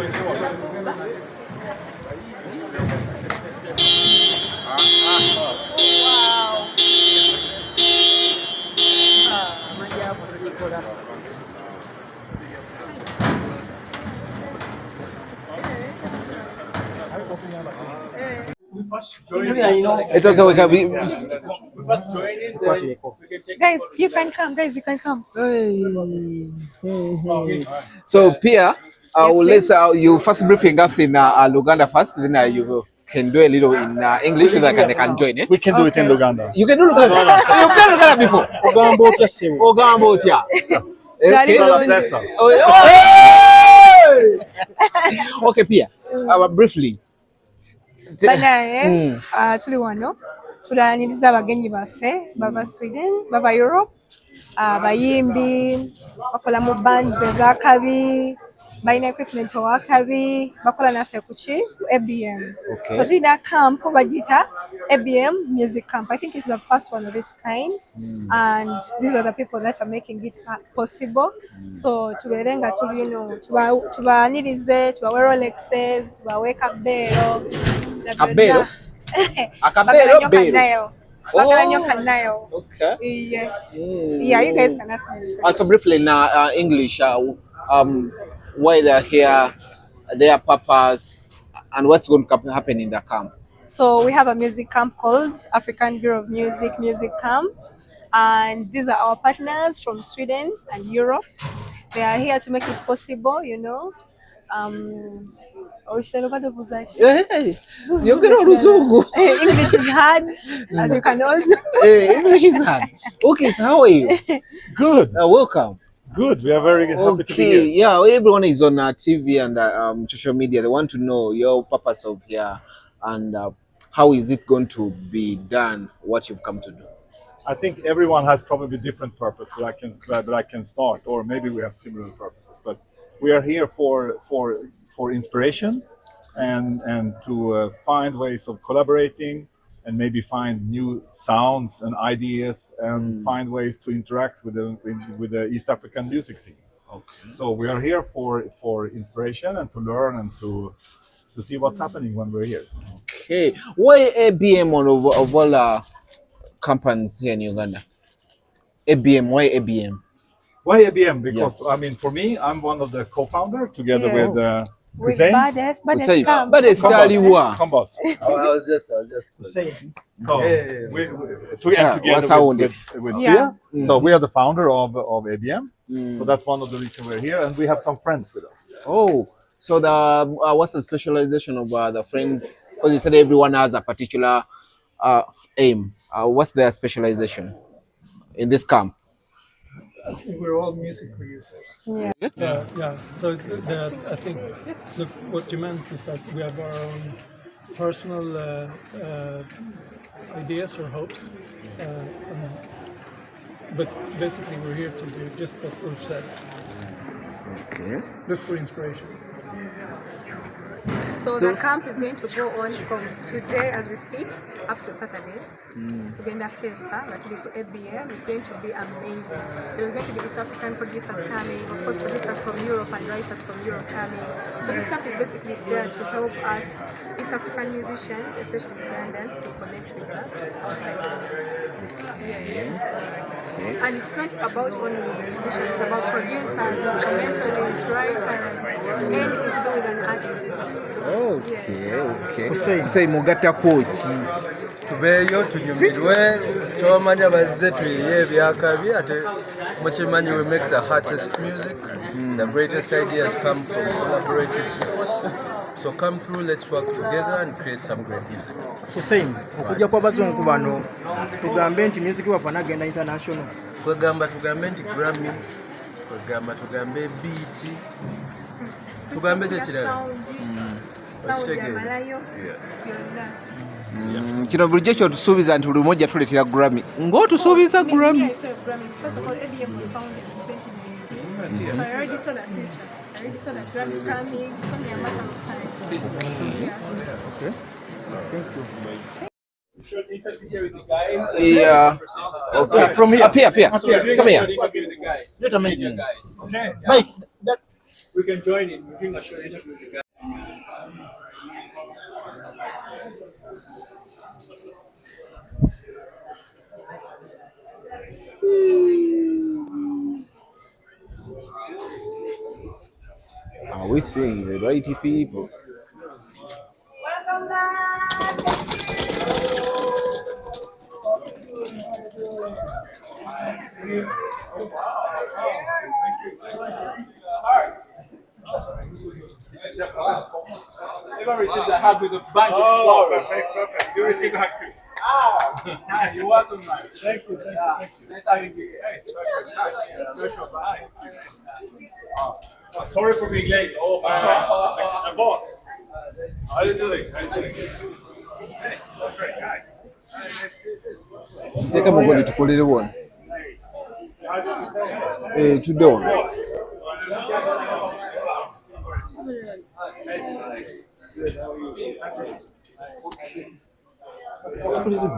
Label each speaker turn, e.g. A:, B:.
A: It's okay, we can be.
B: Guys, you can come. Guys, you can come.
A: So, Pia,
B: Yes,
A: let's you first briefing us in Luganda first, then you can do a little in English so that they can join it.
C: We can do it in Luganda.
A: You can do Luganda. You've done Luganda before. Ogambotia. Okay. Okay, Pia. Briefly.
B: Banaye tuli wano tulaniriza abagenyi baffe bava Sweden bava Europe bayimbi bakola mu bands ezakabi balina equipment owakabi bakola naffe kuki ABM. So tulina camp bagita ABM music camp. I think it's the first one of its kind, and these are the people that are making it possible. So tuberenga tuli tubanirize tubawe Rolexes tubawe kabero
A: Kabero?
B: Bakalanyo kanayo.
A: Okay.
B: Yeah, you guys can ask me.
A: So briefly in English, why they're here, their purpose, and what's going to happen in the camp.
B: So we have a music camp called African Bureau of Music Camp, and these are our partners from Sweden and Europe. They are here to make it possible, you know.
A: Hey, you get
B: English is hard, as you can all know.
A: Hey, English is hard. Okay, so how are you?
C: Good.
A: Welcome.
C: Good. We are very happy to be here.
A: Yeah, everyone is on TV and social media. They want to know your purpose of here and how is it going to be done, what you've come to do.
C: I think everyone has probably different purpose, but I can start, or maybe we have similar purposes. But we are here for inspiration and to find ways of collaborating and maybe find new sounds and ideas and find ways to interact with the East African music scene. Okay. So we are here for inspiration and to learn and to see what's happening when we're here.
A: Okay. Why ABM of all companies here in Uganda? ABM, why ABM?
C: Why ABM? Because I mean, for me, I'm one of the co-founders together with Hussein.
B: Baddest
C: Combos.
D: I was just
C: Hussein. So we together with Pia. So we are the founder of ABM. So that's one of the reasons we're here, and we have some friends with us.
A: Oh, so the what's the specialization of the friends? Because you said everyone has a particular aim. What's their specialization in this camp?
E: We're all music producers.
B: Yeah.
E: So I think what you meant is that we have our own personal ideas or hopes, but basically we're here to do just what Ulf said.
A: Okay.
E: Look for inspiration.
B: So the camp is going to go on from today as we speak up to Saturday. Tugenda Kesa, Gatuli ABM is going to be amazing. There's going to be East African producers coming, of course producers from Europe and writers from Europe coming. So this camp is basically there to help us East African musicians, especially Ugandans, to connect with the outside world. And it's not about only musicians, it's about producers, instrumentalists, writers, anything to do with an artist.
A: Okay. Say Mugata Kochi.
D: tubeeyo tunyumirwe kyomanya bazze tuyiye ebyakabi ate mukimanyi we make the hottest music. The greatest ideas come from collaborative efforts. So come through, let's work together and create some great music.
F: Hussein, okujja kwa bazungu bano tugambe nti music waffe anagenda international.
D: Kwegamba tugambe nti Grammy, kwegamba tugambe beat, tugambe kyekirala.
A: Kino bulijjo kyotusuubiza nti buli mmoja tuleetera Grammy. Ng'otusuubiza Grammy.
B: First of all, ABM was founded in 2019. So I already saw that future. I already saw that Grammy coming. It's only a matter of time.
F: Okay. Thank you.
A: Yeah. Okay. From here. Up here. Come here.
F: You're amazing.
C: Okay.
F: Mike,
G: we can join in. We're doing a short interview with the guy.
A: Are we seeing the right people?
B: Welcome back.
G: Everyone receives a hug with a bang of flower. Perfect. You receive a hug too. You're welcome, man. Thank you. Nice having you. Hey, Bye.
C: Sorry for being late. Oh, my boss. How are you doing? Hey, great guy.
A: Take a moment to pull it one. To dawn. Put it in.